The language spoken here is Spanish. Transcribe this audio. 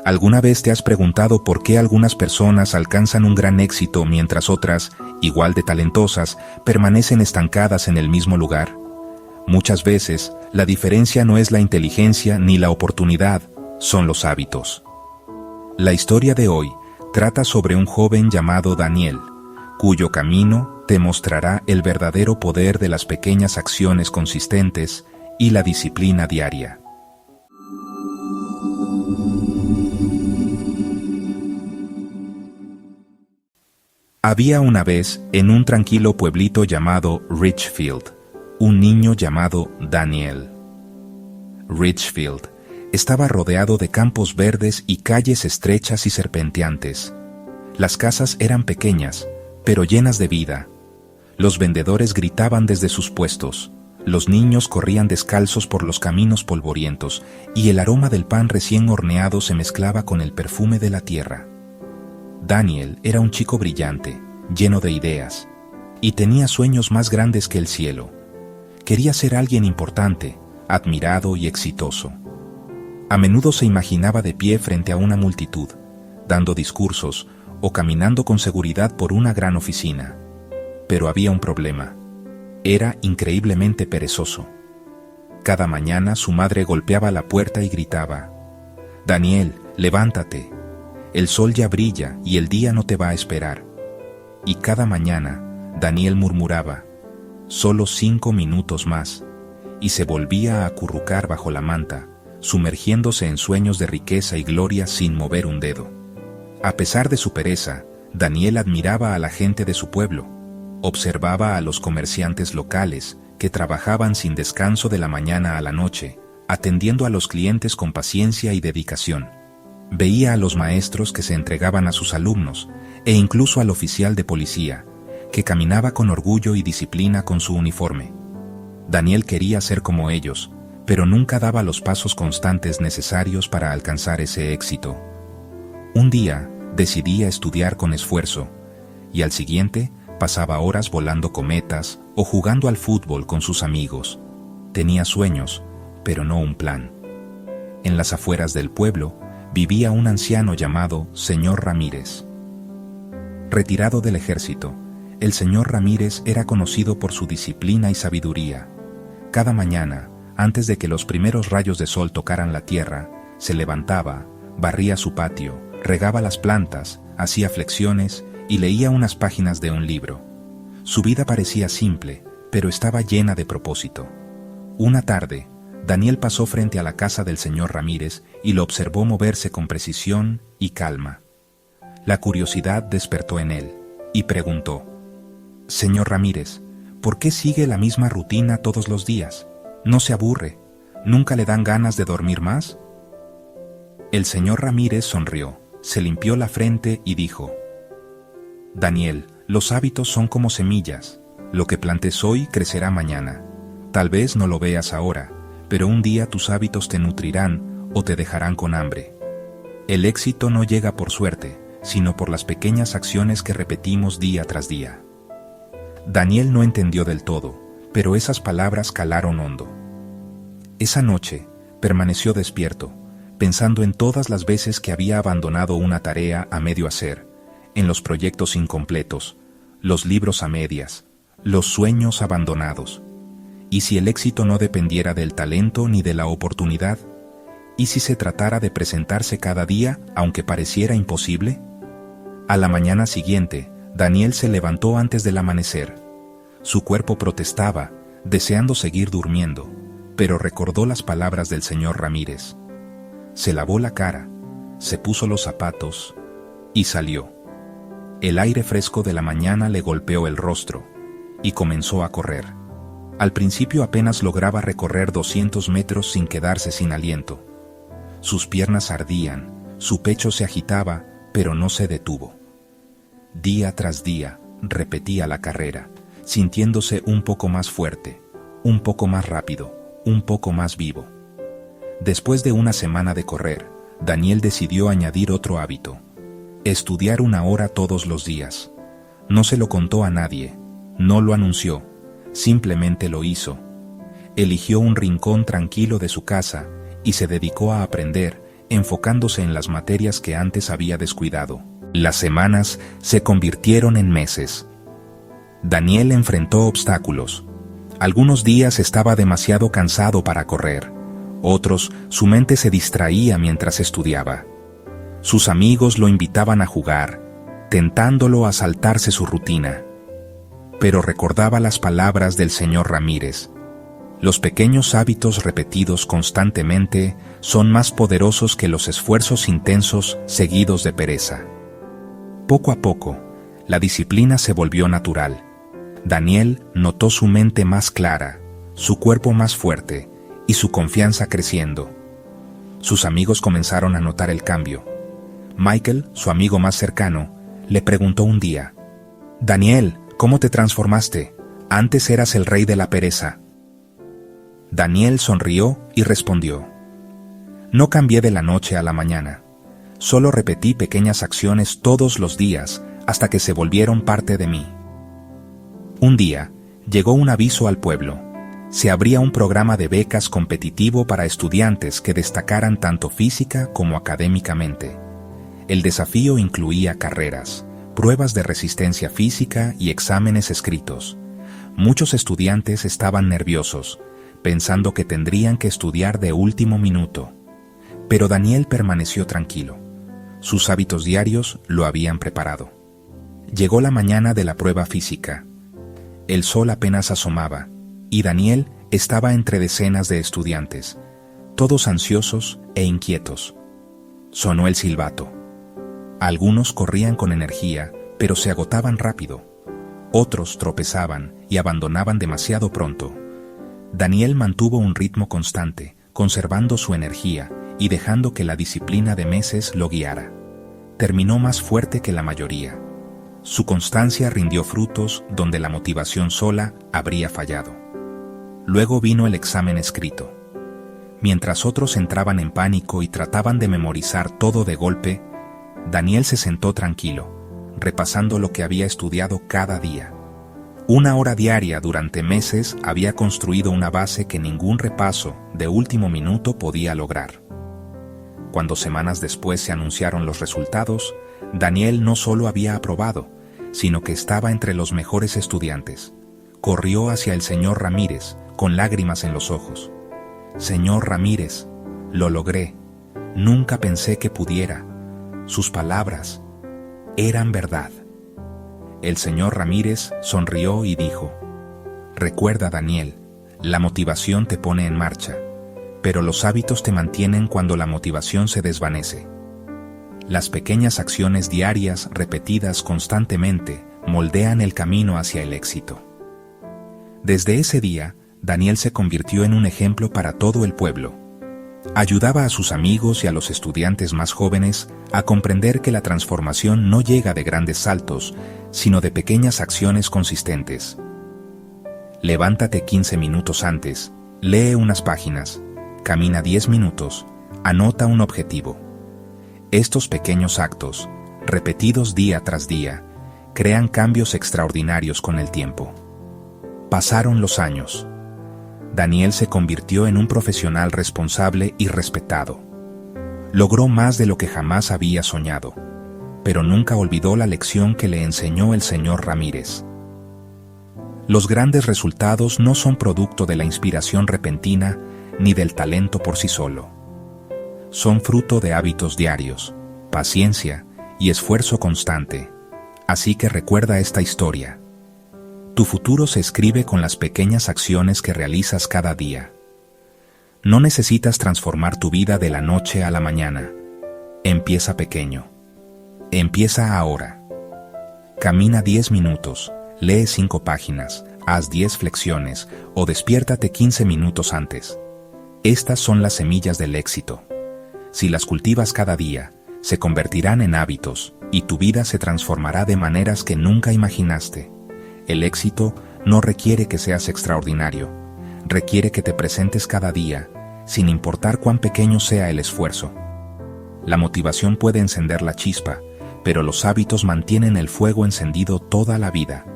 ¿Alguna vez te has preguntado por qué algunas personas alcanzan un gran éxito mientras otras, igual de talentosas, permanecen estancadas en el mismo lugar? Muchas veces, la diferencia no es la inteligencia ni la oportunidad, son los hábitos. La historia de hoy trata sobre un joven llamado Daniel, cuyo camino te mostrará el verdadero poder de las pequeñas acciones consistentes y la disciplina diaria. Había una vez, en un tranquilo pueblito llamado Richfield, un niño llamado Daniel. Richfield estaba rodeado de campos verdes y calles estrechas y serpenteantes. Las casas eran pequeñas, pero llenas de vida. Los vendedores gritaban desde sus puestos, los niños corrían descalzos por los caminos polvorientos y el aroma del pan recién horneado se mezclaba con el perfume de la tierra. Daniel era un chico brillante, lleno de ideas, y tenía sueños más grandes que el cielo. Quería ser alguien importante, admirado y exitoso. A menudo se imaginaba de pie frente a una multitud, dando discursos o caminando con seguridad por una gran oficina. Pero había un problema. Era increíblemente perezoso. Cada mañana su madre golpeaba la puerta y gritaba: «Daniel, levántate. El sol ya brilla y el día no te va a esperar». Y cada mañana, Daniel murmuraba: «Solo 5 minutos más», y se volvía a acurrucar bajo la manta, sumergiéndose en sueños de riqueza y gloria sin mover un dedo. A pesar de su pereza, Daniel admiraba a la gente de su pueblo. Observaba a los comerciantes locales, que trabajaban sin descanso de la mañana a la noche, atendiendo a los clientes con paciencia y dedicación. Veía a los maestros que se entregaban a sus alumnos, e incluso al oficial de policía, que caminaba con orgullo y disciplina con su uniforme. Daniel quería ser como ellos, pero nunca daba los pasos constantes necesarios para alcanzar ese éxito. Un día, decidía estudiar con esfuerzo, y al siguiente, pasaba horas volando cometas o jugando al fútbol con sus amigos. Tenía sueños, pero no un plan. En las afueras del pueblo, vivía un anciano llamado Señor Ramírez. Retirado del ejército, el señor Ramírez era conocido por su disciplina y sabiduría. Cada mañana, antes de que los primeros rayos de sol tocaran la tierra, se levantaba, barría su patio, regaba las plantas, hacía flexiones y leía unas páginas de un libro. Su vida parecía simple, pero estaba llena de propósito. Una tarde, Daniel pasó frente a la casa del señor Ramírez y lo observó moverse con precisión y calma. La curiosidad despertó en él, y preguntó: «Señor Ramírez, ¿por qué sigue la misma rutina todos los días? ¿No se aburre? ¿Nunca le dan ganas de dormir más?». El señor Ramírez sonrió, se limpió la frente y dijo: «Daniel, los hábitos son como semillas. Lo que plantes hoy crecerá mañana. Tal vez no lo veas ahora, pero un día tus hábitos te nutrirán o te dejarán con hambre. El éxito no llega por suerte, sino por las pequeñas acciones que repetimos día tras día». Daniel no entendió del todo, pero esas palabras calaron hondo. Esa noche, permaneció despierto, pensando en todas las veces que había abandonado una tarea a medio hacer, en los proyectos incompletos, los libros a medias, los sueños abandonados. ¿Y si el éxito no dependiera del talento ni de la oportunidad? ¿Y si se tratara de presentarse cada día, aunque pareciera imposible? A la mañana siguiente, Daniel se levantó antes del amanecer. Su cuerpo protestaba, deseando seguir durmiendo, pero recordó las palabras del señor Ramírez. Se lavó la cara, se puso los zapatos y salió. El aire fresco de la mañana le golpeó el rostro y comenzó a correr. Al principio apenas lograba recorrer 200 metros sin quedarse sin aliento. Sus piernas ardían, su pecho se agitaba, pero no se detuvo. Día tras día, repetía la carrera, sintiéndose un poco más fuerte, un poco más rápido, un poco más vivo. Después de una semana de correr, Daniel decidió añadir otro hábito: estudiar 1 hora todos los días. No se lo contó a nadie, no lo anunció, simplemente lo hizo. Eligió un rincón tranquilo de su casa y se dedicó a aprender, enfocándose en las materias que antes había descuidado. Las semanas se convirtieron en meses. Daniel enfrentó obstáculos. Algunos días estaba demasiado cansado para correr. Otros, su mente se distraía mientras estudiaba. Sus amigos lo invitaban a jugar, tentándolo a saltarse su rutina. Pero recordaba las palabras del señor Ramírez. Los pequeños hábitos repetidos constantemente son más poderosos que los esfuerzos intensos seguidos de pereza. Poco a poco, la disciplina se volvió natural. Daniel notó su mente más clara, su cuerpo más fuerte y su confianza creciendo. Sus amigos comenzaron a notar el cambio. Michael, su amigo más cercano, le preguntó un día: «Daniel, ¿cómo te transformaste? Antes eras el rey de la pereza». Daniel sonrió y respondió: «No cambié de la noche a la mañana. Solo repetí pequeñas acciones todos los días hasta que se volvieron parte de mí». Un día, llegó un aviso al pueblo. Se abría un programa de becas competitivo para estudiantes que destacaran tanto física como académicamente. El desafío incluía carreras, pruebas de resistencia física y exámenes escritos. Muchos estudiantes estaban nerviosos, pensando que tendrían que estudiar de último minuto. Pero Daniel permaneció tranquilo. Sus hábitos diarios lo habían preparado. Llegó la mañana de la prueba física. El sol apenas asomaba, y Daniel estaba entre decenas de estudiantes, todos ansiosos e inquietos. Sonó el silbato. Algunos corrían con energía, pero se agotaban rápido. Otros tropezaban y abandonaban demasiado pronto. Daniel mantuvo un ritmo constante, conservando su energía y dejando que la disciplina de meses lo guiara. Terminó más fuerte que la mayoría. Su constancia rindió frutos donde la motivación sola habría fallado. Luego vino el examen escrito. Mientras otros entraban en pánico y trataban de memorizar todo de golpe, Daniel se sentó tranquilo, repasando lo que había estudiado cada día. 1 hora diaria durante meses había construido una base que ningún repaso de último minuto podía lograr. Cuando semanas después se anunciaron los resultados, Daniel no solo había aprobado, sino que estaba entre los mejores estudiantes. Corrió hacia el señor Ramírez, con lágrimas en los ojos. «Señor Ramírez, lo logré. Nunca pensé que pudiera». Sus palabras eran verdad. El señor Ramírez sonrió y dijo: «Recuerda, Daniel, la motivación te pone en marcha, pero los hábitos te mantienen cuando la motivación se desvanece. Las pequeñas acciones diarias repetidas constantemente moldean el camino hacia el éxito». Desde ese día, Daniel se convirtió en un ejemplo para todo el pueblo. Ayudaba a sus amigos y a los estudiantes más jóvenes a comprender que la transformación no llega de grandes saltos, sino de pequeñas acciones consistentes. Levántate 15 minutos antes, lee unas páginas, camina 10 minutos, anota un objetivo. Estos pequeños actos, repetidos día tras día, crean cambios extraordinarios con el tiempo. Pasaron los años. Daniel se convirtió en un profesional responsable y respetado. Logró más de lo que jamás había soñado, pero nunca olvidó la lección que le enseñó el señor Ramírez. Los grandes resultados no son producto de la inspiración repentina ni del talento por sí solo. Son fruto de hábitos diarios, paciencia y esfuerzo constante. Así que recuerda esta historia. Tu futuro se escribe con las pequeñas acciones que realizas cada día. No necesitas transformar tu vida de la noche a la mañana. Empieza pequeño. Empieza ahora. Camina 10 minutos, lee 5 páginas, haz 10 flexiones o despiértate 15 minutos antes. Estas son las semillas del éxito. Si las cultivas cada día, se convertirán en hábitos y tu vida se transformará de maneras que nunca imaginaste. El éxito no requiere que seas extraordinario, requiere que te presentes cada día, sin importar cuán pequeño sea el esfuerzo. La motivación puede encender la chispa, pero los hábitos mantienen el fuego encendido toda la vida.